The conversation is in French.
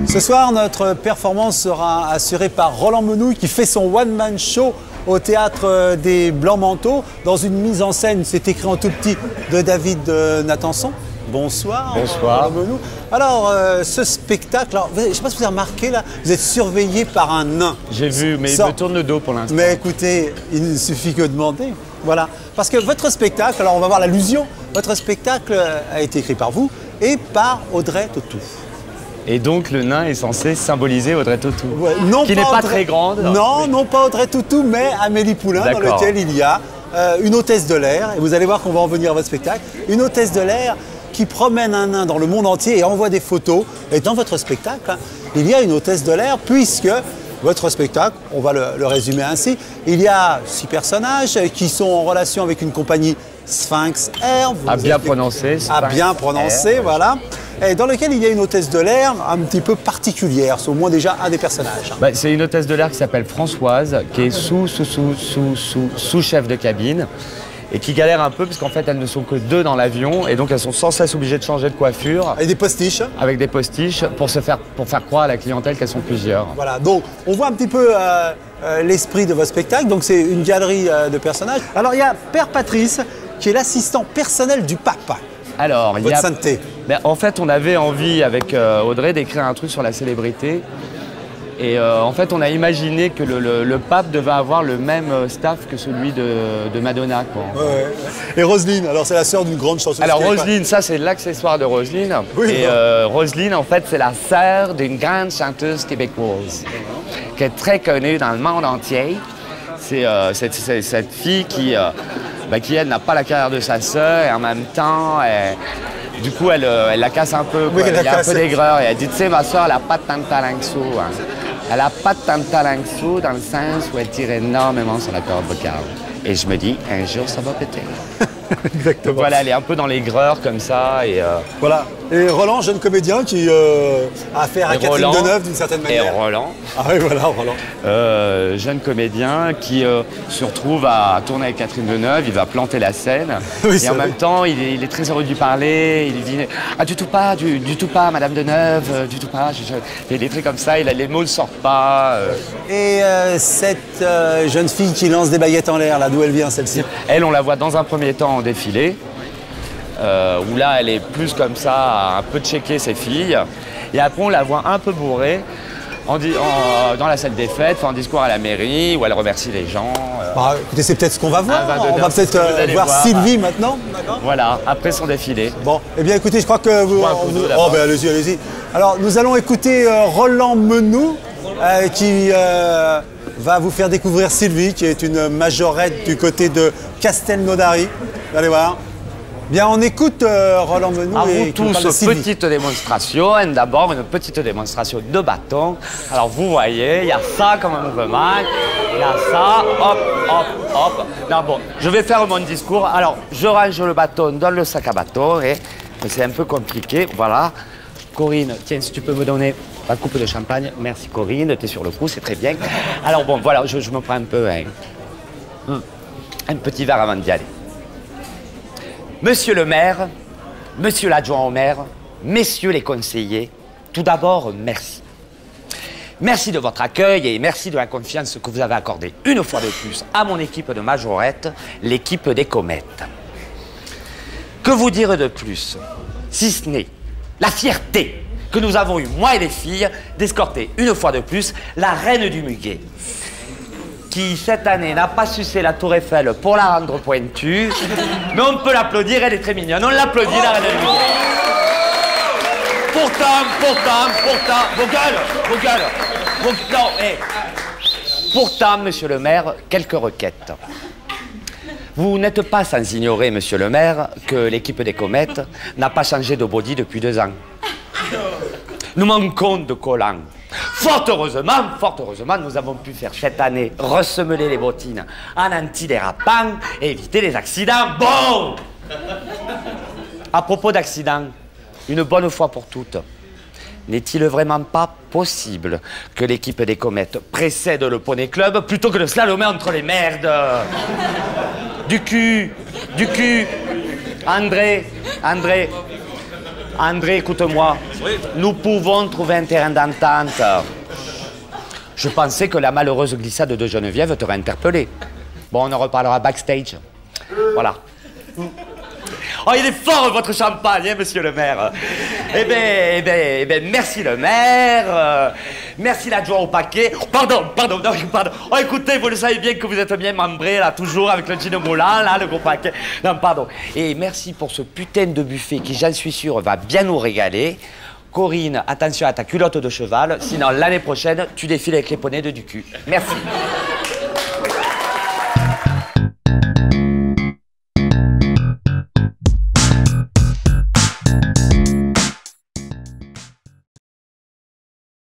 Ce soir, notre performance sera assurée par Roland Menou qui fait son one-man show au Théâtre des Blancs-Manteaux dans une mise en scène, c'est écrit en tout petit, de David Nathanson. Bonsoir. Bonsoir. Roland Menou. Alors, ce spectacle, alors, je ne sais pas si vous avez remarqué là, vous êtes surveillé par un nain. J'ai vu, mais il me tourne le dos pour l'instant. Mais écoutez, il ne suffit que de demander. Voilà. Parce que votre spectacle, alors on va voir l'allusion, votre spectacle a été écrit par vous et par Audrey Tautou. Et donc le nain est censé symboliser Audrey Tautou, Ouais, qui n'est pas très grande. Non, non pas Audrey Tautou, mais Amélie Poulain, dans lequel il y a une hôtesse de l'air, et vous allez voir qu'on va en venir à votre spectacle, une hôtesse de l'air qui promène un nain dans le monde entier et envoie des photos. Et dans votre spectacle, il y a une hôtesse de l'air, puisque votre spectacle, on va le résumer ainsi, il y a 6 personnages qui sont en relation avec une compagnie Sphinx Air. À bien prononcer. À bien prononcer, voilà. Et dans lequel il y a une hôtesse de l'air un petit peu particulière, c'est au moins déjà un des personnages. Bah, c'est une hôtesse de l'air qui s'appelle Françoise, qui est sous-chef de cabine et qui galère un peu parce qu'en fait elles ne sont que 2 dans l'avion et donc elles sont sans cesse obligées de changer de coiffure. Avec des postiches. Avec des postiches pour faire croire à la clientèle qu'elles sont plusieurs. Voilà, donc on voit un petit peu l'esprit de votre spectacle, donc c'est une galerie de personnages. Alors il y a Père Patrice qui est l'assistant personnel du pape. Alors, votre sainteté. Ben, en fait, on avait envie avec Audrey d'écrire un truc sur la célébrité. Et en fait, on a imaginé que le pape devait avoir le même staff que celui de Madonna. Quoi. Ouais. Et Roselyne, alors c'est la sœur d'une grande chanteuse. Alors Roselyne, ça c'est l'accessoire de Roselyne. Oui, et Roselyne, en fait, c'est la sœur d'une grande chanteuse québécoise qui est très connue dans le monde entier. C'est cette fille qui elle n'a pas la carrière de sa sœur et en même temps, du coup, elle la casse un peu. Oui, il y a un peu d'aigreur et elle dit, tu sais, ma sœur, elle n'a pas tant de talent que ça. Hein. Elle n'a pas tant de talent que ça dans le sens où elle tire énormément sur la corde vocale. Et je me dis, un jour, ça va péter. Exactement. Voilà, elle est un peu dans l'aigreur comme ça. Et, voilà. Et Roland, jeune comédien qui a affaire à Catherine Deneuve d'une certaine manière. Et Roland. Ah oui, voilà, Roland. Jeune comédien qui se retrouve à tourner avec Catherine Deneuve, il va planter la scène. Oui, et en même temps, il est très heureux de lui parler. Il dit ah, du tout pas, Madame Deneuve, du tout pas. Il est des trucs comme ça, les mots ne sortent pas. Et cette jeune fille qui lance des baguettes en l'air, là, d'où elle vient celle-ci? Elle, on la voit dans un premier temps en défilé. Où là, elle est plus comme ça, à un peu checker ses filles. Et après, on la voit un peu bourrée dans la salle des fêtes, fait un discours à la mairie, où elle remercie les gens. Bah, écoutez, c'est peut-être ce qu'on va voir. On va peut-être voir Sylvie maintenant. Voilà, après son défilé. Bon, eh bien, écoutez, je crois que vous... Oh, ben allez-y, allez-y. Alors, nous allons écouter Roland Menou, qui va vous faire découvrir Sylvie, qui est une majorette du côté de Castelnaudary. Vous allez voir. Bien, on écoute Roland Menou. À vous tous, petite démonstration. D'abord, une petite démonstration de bâton. Alors, vous voyez, il y a ça comme un mouvement. Il y a ça, hop, hop, hop. Non, bon, je vais faire mon discours. Alors, je range le bâton dans le sac à bâton. Mais c'est un peu compliqué. Voilà. Corinne, tiens, si tu peux me donner la coupe de champagne. Merci, Corinne. Tu es sur le coup, c'est très bien. Alors, bon, voilà, je me prends un peu un petit verre avant d'y aller. Monsieur le maire, monsieur l'adjoint au maire, messieurs les conseillers, tout d'abord, merci. Merci de votre accueil et merci de la confiance que vous avez accordée une fois de plus à mon équipe de majorette, l'équipe des comètes. Que vous dire de plus, si ce n'est la fierté que nous avons eue, moi et les filles, d'escorter une fois de plus la reine du muguet, qui, cette année, n'a pas sucé la tour Eiffel pour la rendre pointue. Mais on peut l'applaudir, elle est très mignonne. On l'applaudit, la reine du muguet. Pourtant, vos gueules. Non, pourtant, monsieur le maire, quelques requêtes. Vous n'êtes pas sans ignorer, monsieur le maire, que l'équipe des comètes n'a pas changé de body depuis 2 ans. Nous manquons de collants. Fort heureusement, nous avons pu faire cette année ressemeler les bottines en antidérapant et éviter les accidents. Bon! À propos d'accidents, une bonne fois pour toutes, n'est-il vraiment pas possible que l'équipe des comètes précède le Poney Club plutôt que de slalomer entre les merdes? Du cul, André, André, écoute-moi. Oui. Nous pouvons trouver un terrain d'entente. Je pensais que la malheureuse glissade de Geneviève t'aurait interpellé. Bon, on en reparlera backstage. Voilà. Oh, il est fort, votre champagne, hein, monsieur le maire. Eh ben, merci le maire. Merci l'adjoint au paquet. Oh, pardon. Oh, écoutez, vous le savez bien que vous êtes bien membré, là, toujours, avec le gin moulant, là, le gros paquet. Non, pardon. Et merci pour ce putain de buffet qui, j'en suis sûr, va bien nous régaler. Corinne, attention à ta culotte de cheval, sinon l'année prochaine, tu défiles avec les poneys du cul. Merci.